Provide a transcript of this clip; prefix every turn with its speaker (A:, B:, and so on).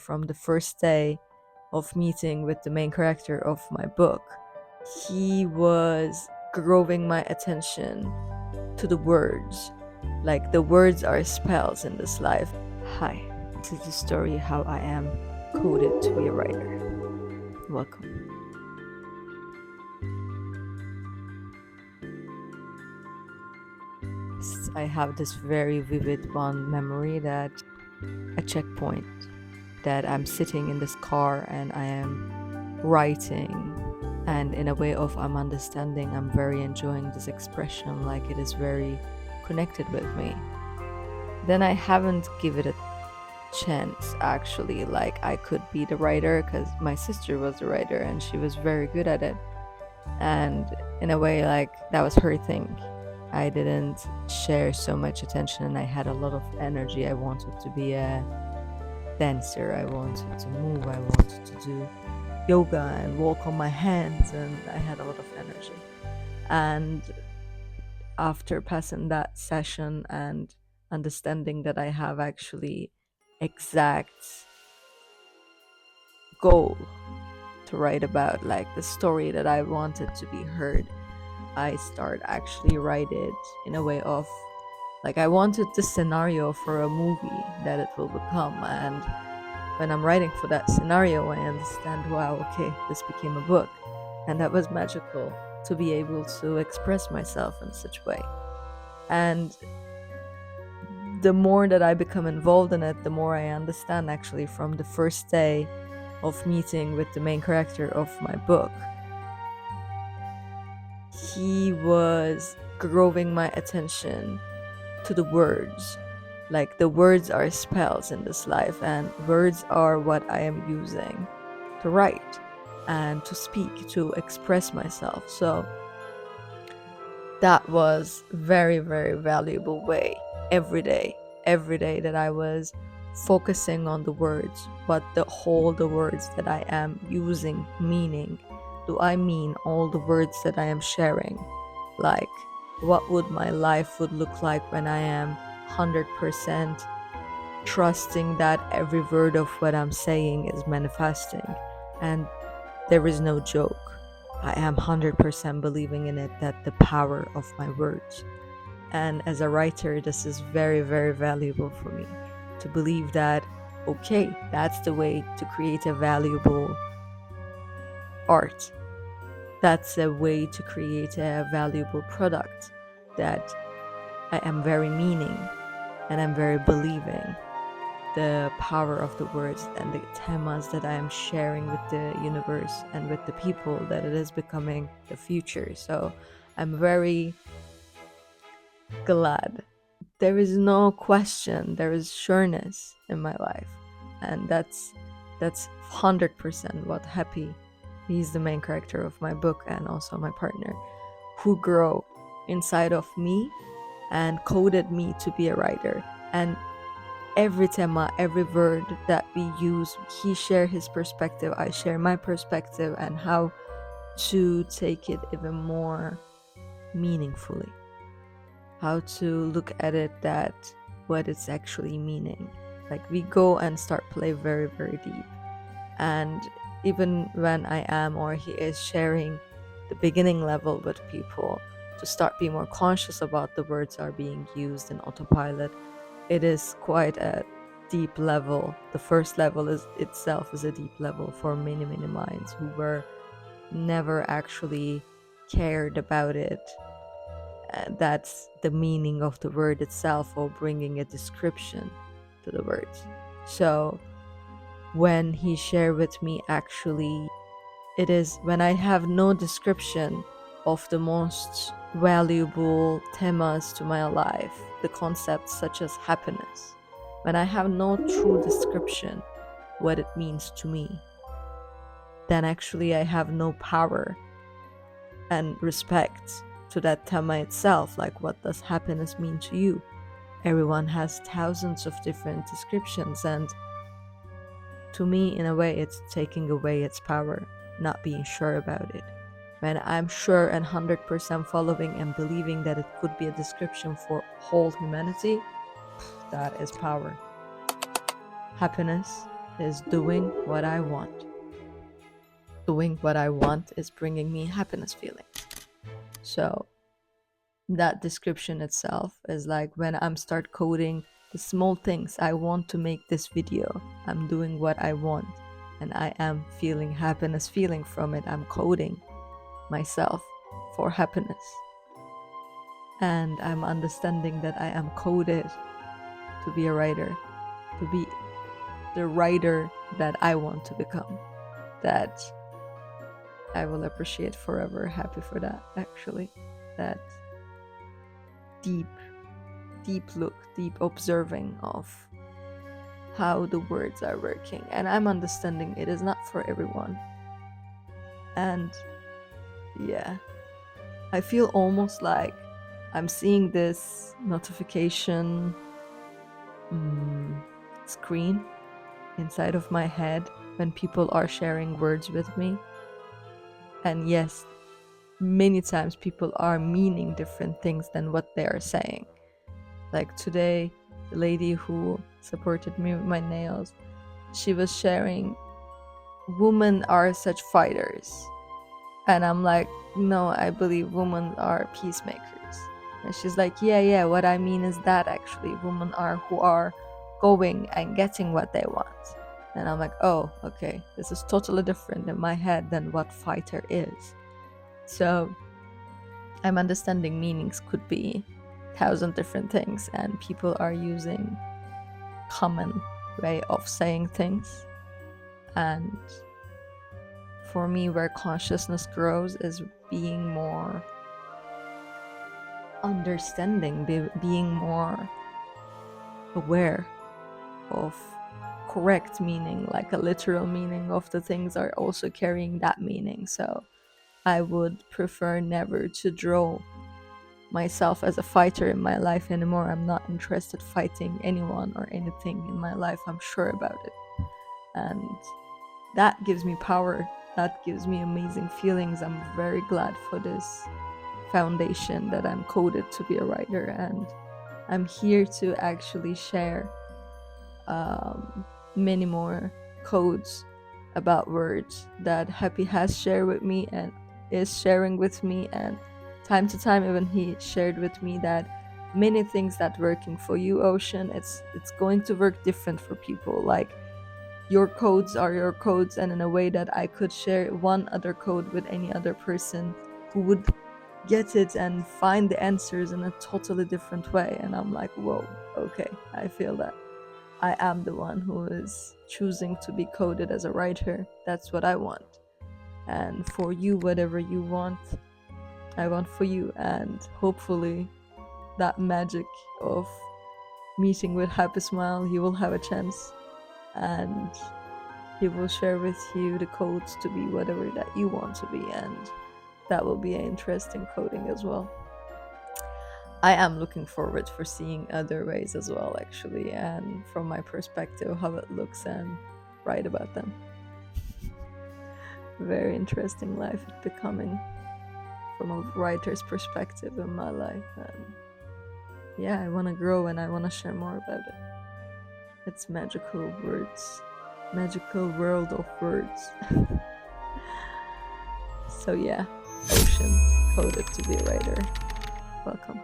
A: from the first day of meeting with the main character of my book. He was growing my attention to the words. Like, the words are spells in this life. Hi, this is the story how I am coded to be a writer. Welcome. I have this very vivid one memory that a checkpoint, that I'm sitting in this car and I am writing, and in a way of I'm understanding, I'm very enjoying this expression, like it is very connected with me. Then I haven't given it a chance, actually, like I could be the writer, because my sister was the writer and she was very good at it, and in a way, like, that was her thing. I didn't share so much attention and I had a lot of energy. I wanted to be a dancer, I wanted to move, I wanted to do yoga and walk on my hands, and I had a lot of energy. And after passing that session and understanding that I have actually exact goal to write about, like the story that I wanted to be heard, I start actually write it in a way of, like, I wanted the scenario for a movie that it will become. And when I'm writing for that scenario, I understand, wow, okay, this became a book. And that was magical to be able to express myself in such a way. And the more that I become involved in it, the more I understand, actually, from the first day of meeting with the main character of my book. He was growing my attention to the words. Like, the words are spells in this life, and words are what I am using to write and to speak, to express myself. So that was very, very valuable way every day that I was focusing on the words, what the words that I am using meaning. Do I mean all the words that I am sharing? Like, what would my life would look like when I am 100% trusting that every word of what I'm saying is manifesting? And there is no joke. I am 100% believing in it, that the power of my words. And as a writer, this is very, very valuable for me to believe that, okay, that's the way to create a valuable art. That's a way to create a valuable product, that I am very meaning and I'm very believing the power of the words and the themas that I am sharing with the universe and with the people, that it is becoming the future. So I'm very glad. There is no question, there is sureness in my life, and that's 100% what Happy, he's the main character of my book and also my partner, who grow inside of me and coded me to be a writer. And every tema, every word that we use, he share his perspective, I share my perspective, and how to take it even more meaningfully, how to look at it, that what it's actually meaning. Like, we go and start play very, very deep. And even when I am, or he is sharing the beginning level with people, to start being more conscious about the words are being used in autopilot, it is quite a deep level. The first level itself is a deep level for many, many minds who were never actually cared about it. That's the meaning of the word itself, or bringing a description to the words. So when he shared with me, actually, it is when I have no description of the most valuable themas to my life, the concepts such as happiness, when I have no true description what it means to me, then actually I have no power and respect to that thema itself. Like, what does happiness mean to you? Everyone has thousands of different descriptions, and to me, in a way, it's taking away its power, not being sure about it. When I'm sure and 100% following and believing that it could be a description for whole humanity, that is power. Happiness is doing what I want. Doing what I want is bringing me happiness feelings. So that description itself is like when I'm start coding the small things. I want to make this video. I'm doing what I want and I am feeling happiness feeling from it. I'm coding myself for happiness. And I'm understanding that I am coded to be a writer, to be the writer that I want to become. That I will appreciate forever. Happy for that, actually. That deep look, deep observing of how the words are working. And I'm understanding it is not for everyone. And yeah, I feel almost like I'm seeing this notification screen inside of my head when people are sharing words with me. And yes, many times people are meaning different things than what they are saying. Like today, the lady who supported me with my nails, she was sharing, women are such fighters. And I'm like, no, I believe women are peacemakers. And she's like, yeah, what I mean is that actually women are who are going and getting what they want. And I'm like, oh, okay, this is totally different in my head than what fighter is. So I'm understanding meanings could be 1,000 different things, and people are using common way of saying things. And for me, where consciousness grows is being more understanding, being more aware of correct meaning, like a literal meaning of the things are also carrying that meaning. So I would prefer never to draw myself as a fighter in my life anymore. I'm not interested fighting anyone or anything in my life. I'm sure about it. And that gives me power. That gives me amazing feelings. I'm very glad for this foundation that I'm coded to be a writer, and I'm here to actually share many more codes about words that Happy has shared with me and is sharing with me. And time to time even he shared with me that many things that working for you, Ocean, it's going to work different for people. Like your codes are your codes, and in a way that I could share one other code with any other person who would get it and find the answers in a totally different way. And I'm like, whoa, okay, I feel that I am the one who is choosing to be coded as a writer. That's what I want. And for you, whatever you want, I want for you. And hopefully that magic of meeting with Happy Smile, he will have a chance and he will share with you the codes to be whatever that you want to be. And that will be an interesting coding as well. I am looking forward for seeing other ways as well, actually, and from my perspective, how it looks and write about them. Very interesting life it's becoming from a writer's perspective in my life. And yeah, I want to grow and I want to share more about it. It's magical words, magical world of words. So yeah, Ocean, coded to be a writer. Welcome.